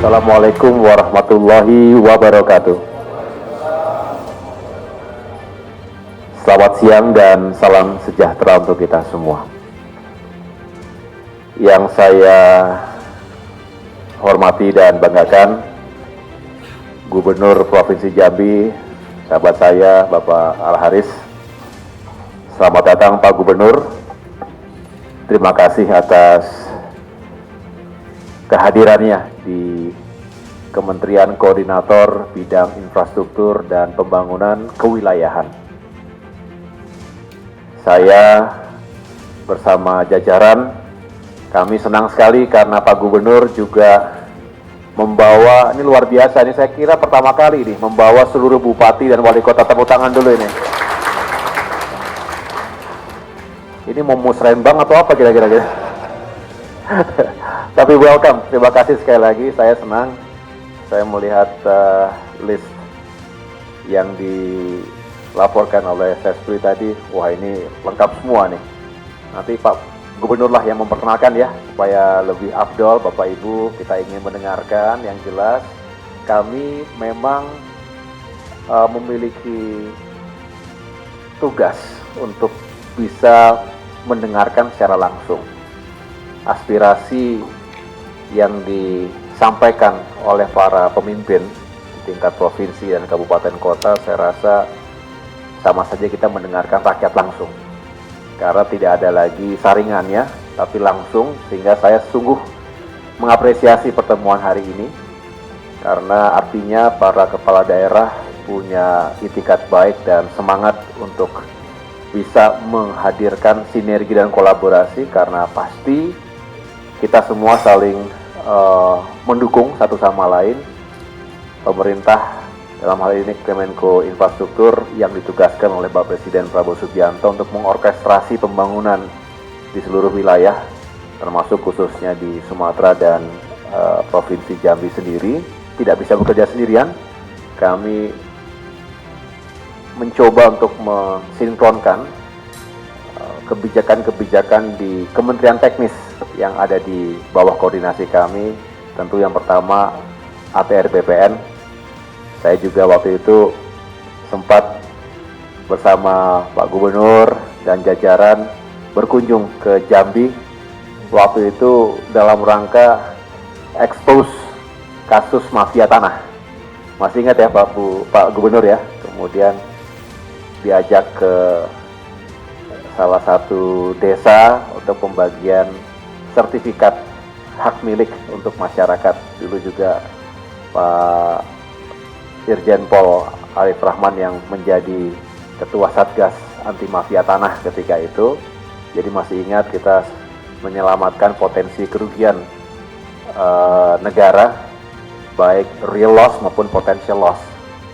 Assalamualaikum warahmatullahi wabarakatuh. Selamat siang dan salam sejahtera untuk kita semua. Yang saya hormati dan banggakan, Gubernur Provinsi Jambi, sahabat saya Bapak Al-Haris. Selamat datang Pak Gubernur. Terima kasih atas kehadirannya di Kementerian Koordinator Bidang Infrastruktur dan Pembangunan Kewilayahan. Saya bersama jajaran, kami senang sekali karena Pak Gubernur juga membawa, ini luar biasa, ini saya kira pertama kali nih, membawa seluruh bupati dan wali kota. Tepuk tangan dulu ini. Ini mau musrembang atau apa kira-kira? Tapi welcome, terima kasih sekali lagi, saya senang. Saya melihat list yang dilaporkan oleh Sespri tadi, wah ini lengkap semua nih. Nanti Pak Gubernur lah yang memperkenalkan ya, supaya lebih afdol Bapak Ibu, kita ingin mendengarkan yang jelas. Kami memang memiliki tugas untuk bisa mendengarkan secara langsung aspirasi yang disampaikan oleh para pemimpin di tingkat provinsi dan kabupaten kota. Saya rasa sama saja kita mendengarkan rakyat langsung, karena tidak ada lagi saringannya, tapi langsung, sehingga saya sungguh mengapresiasi pertemuan hari ini, karena artinya para kepala daerah punya itikat baik dan semangat untuk bisa menghadirkan sinergi dan kolaborasi, karena pasti kita semua saling mendukung satu sama lain. Pemerintah dalam hal ini Kemenko Infrastruktur yang ditugaskan oleh Bapak Presiden Prabowo Subianto untuk mengorkestrasi pembangunan di seluruh wilayah, termasuk khususnya di Sumatera dan Provinsi Jambi sendiri, tidak bisa bekerja sendirian. Kami mencoba untuk mensinkronkan kebijakan-kebijakan di kementerian teknis yang ada di bawah koordinasi kami. Tentu yang pertama APR BPN. Saya juga waktu itu sempat bersama Pak Gubernur dan jajaran berkunjung ke Jambi. Waktu itu dalam rangka expose kasus mafia tanah. Masih ingat ya Pak Gubernur ya? Kemudian diajak ke salah satu desa untuk pembagian sertifikat hak milik untuk masyarakat. Dulu juga Pak Irjen Pol Arif Rahman yang menjadi Ketua Satgas Anti Mafia Tanah ketika itu. Jadi masih ingat kita menyelamatkan potensi kerugian negara, baik real loss maupun potential loss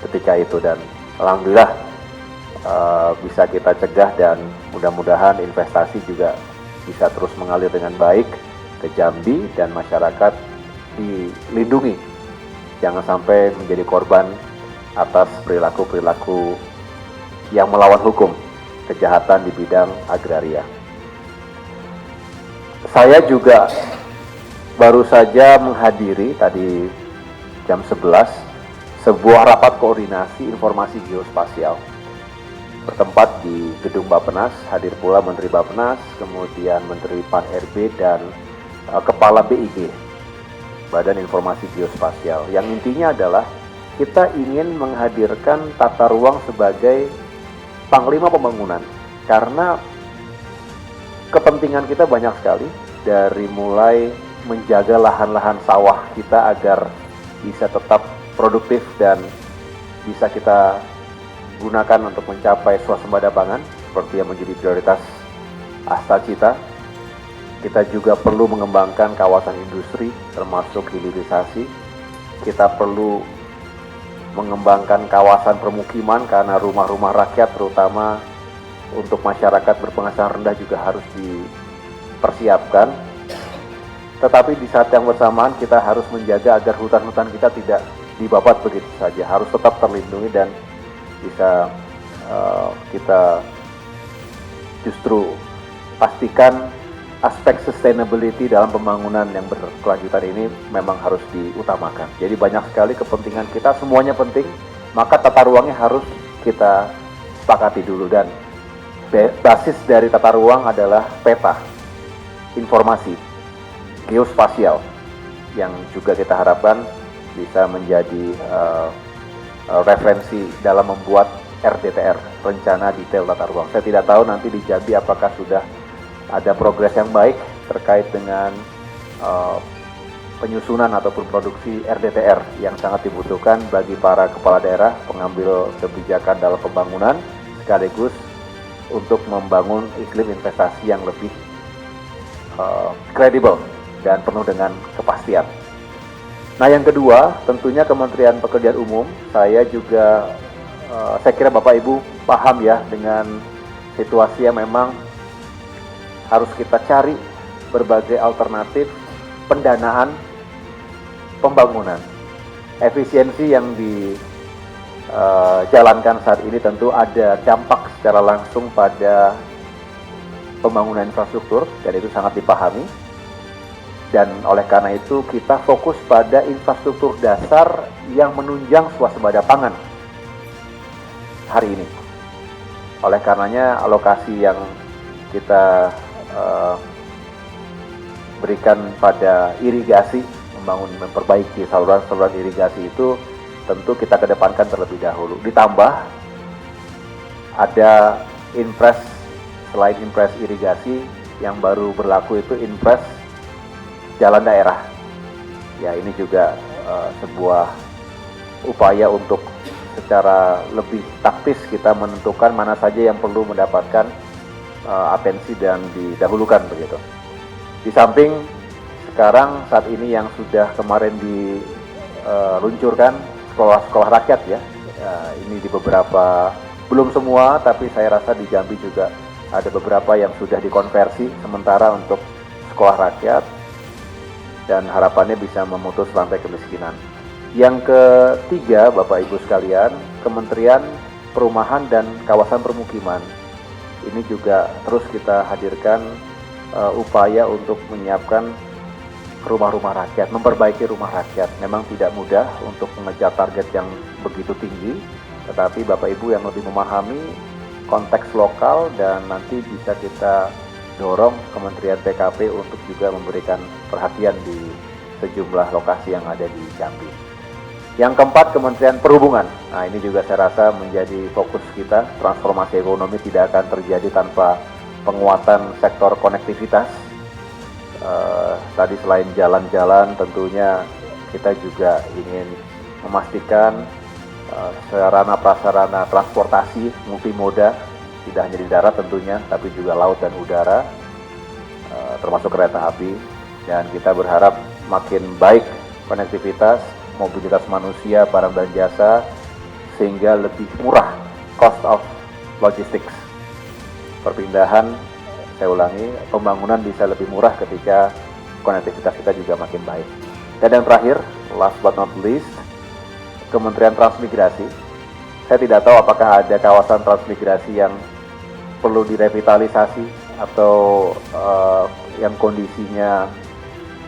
ketika itu, dan alhamdulillah bisa kita cegah, dan mudah-mudahan investasi juga bisa terus mengalir dengan baik ke Jambi dan masyarakat dilindungi, jangan sampai menjadi korban atas perilaku-perilaku yang melawan hukum, kejahatan di bidang agraria. Saya juga baru saja menghadiri tadi jam 11 sebuah rapat koordinasi informasi geospasial bertempat di Gedung Bappenas. Hadir pula Menteri Bappenas, kemudian Menteri Pan-RB dan Kepala BIG, Badan Informasi Geospasial. Yang intinya adalah kita ingin menghadirkan tata ruang sebagai panglima pembangunan, karena kepentingan kita banyak sekali, dari mulai menjaga lahan-lahan sawah kita agar bisa tetap produktif dan bisa kita gunakan untuk mencapai swasembada pangan seperti yang menjadi prioritas Astacita. Kita juga perlu mengembangkan kawasan industri termasuk hilirisasi. Kita perlu mengembangkan kawasan permukiman karena rumah-rumah rakyat terutama untuk masyarakat berpenghasilan rendah juga harus dipersiapkan. Tetapi di saat yang bersamaan kita harus menjaga agar hutan-hutan kita tidak dibabat begitu saja, harus tetap terlindungi dan bisa kita justru pastikan aspek sustainability dalam pembangunan yang berkelanjutan ini memang harus diutamakan. Jadi banyak sekali kepentingan kita, semuanya penting, maka tata ruangnya harus kita sepakati dulu, dan basis dari tata ruang adalah peta, informasi, geospasial, yang juga kita harapkan bisa menjadi referensi dalam membuat RDTR, rencana detail tata ruang. Saya tidak tahu nanti di Jambi apakah sudah ada progres yang baik terkait dengan penyusunan ataupun produksi RDTR yang sangat dibutuhkan bagi para kepala daerah, pengambil kebijakan dalam pembangunan, sekaligus untuk membangun iklim investasi yang lebih kredibel dan penuh dengan kepastian. Nah, yang kedua, tentunya Kementerian Pekerjaan Umum, saya kira Bapak Ibu paham ya dengan situasi yang memang harus kita cari berbagai alternatif pendanaan pembangunan. Efisiensi yang dijalankan saat ini tentu ada dampak secara langsung pada pembangunan infrastruktur, dan itu sangat dipahami. Dan oleh karena itu kita fokus pada infrastruktur dasar yang menunjang swasembada pangan hari ini. Oleh karenanya alokasi yang kita berikan pada irigasi, memperbaiki saluran-saluran irigasi itu tentu kita kedepankan terlebih dahulu. Ditambah ada impres, selain impres irigasi yang baru berlaku itu impres jalan daerah. Ya, ini juga sebuah upaya untuk secara lebih taktis kita menentukan mana saja yang perlu mendapatkan atensi dan didahulukan begitu. Di samping sekarang saat ini yang sudah kemarin diluncurkan sekolah-sekolah rakyat ya, ini di beberapa, belum semua, tapi saya rasa di Jambi juga ada beberapa yang sudah dikonversi sementara untuk sekolah rakyat, dan harapannya bisa memutus rantai kemiskinan. Yang ketiga, Bapak Ibu sekalian, Kementerian Perumahan dan Kawasan Permukiman, ini juga terus kita hadirkan upaya untuk menyiapkan rumah-rumah rakyat, memperbaiki rumah rakyat. Memang tidak mudah untuk mengejar target yang begitu tinggi, tetapi Bapak Ibu yang lebih memahami konteks lokal, dan nanti bisa kita dorong Kementerian PKP untuk juga memberikan perhatian di sejumlah lokasi yang ada di Jambi. Yang keempat, Kementerian Perhubungan. Nah, ini juga saya rasa menjadi fokus kita. Transformasi ekonomi tidak akan terjadi tanpa penguatan sektor konektivitas. Tadi selain jalan-jalan, tentunya kita juga ingin memastikan sarana prasarana transportasi multimoda, tidak hanya di darat tentunya, tapi juga laut dan udara, termasuk kereta api. Dan kita berharap makin baik konektivitas, mobilitas manusia, barang dan jasa, sehingga lebih murah cost of logistics. Perpindahan, saya ulangi, pembangunan bisa lebih murah ketika konektivitas kita juga makin baik. Dan yang terakhir, last but not least, Kementerian Transmigrasi. Saya tidak tahu apakah ada kawasan transmigrasi yang perlu direvitalisasi atau yang kondisinya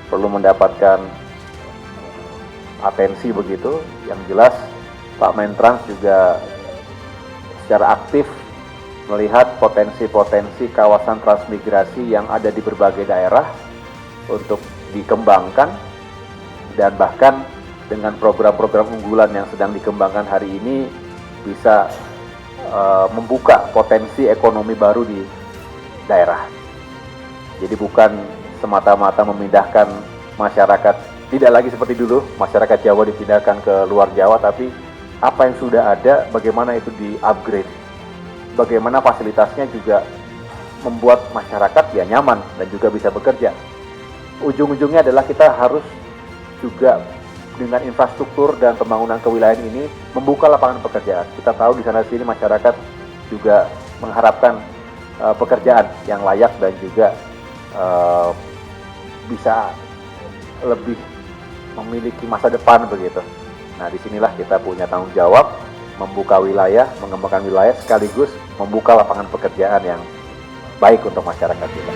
perlu mendapatkan atensi begitu. Yang jelas Pak Mentrans juga secara aktif melihat potensi-potensi kawasan transmigrasi yang ada di berbagai daerah untuk dikembangkan, dan bahkan dengan program-program unggulan yang sedang dikembangkan hari ini bisa membuka potensi ekonomi baru di daerah. Jadi bukan semata-mata memindahkan masyarakat, tidak lagi seperti dulu masyarakat Jawa dipindahkan ke luar Jawa, tapi apa yang sudah ada bagaimana itu di-upgrade, bagaimana fasilitasnya juga membuat masyarakat ya nyaman dan juga bisa bekerja. Ujung-ujungnya adalah kita harus juga dengan infrastruktur dan pembangunan kewilayahan ini membuka lapangan pekerjaan. Kita tahu di sana sini masyarakat juga mengharapkan pekerjaan yang layak dan juga bisa lebih memiliki masa depan begitu. Nah, disinilah kita punya tanggung jawab membuka wilayah, mengembangkan wilayah, sekaligus membuka lapangan pekerjaan yang baik untuk masyarakat kita.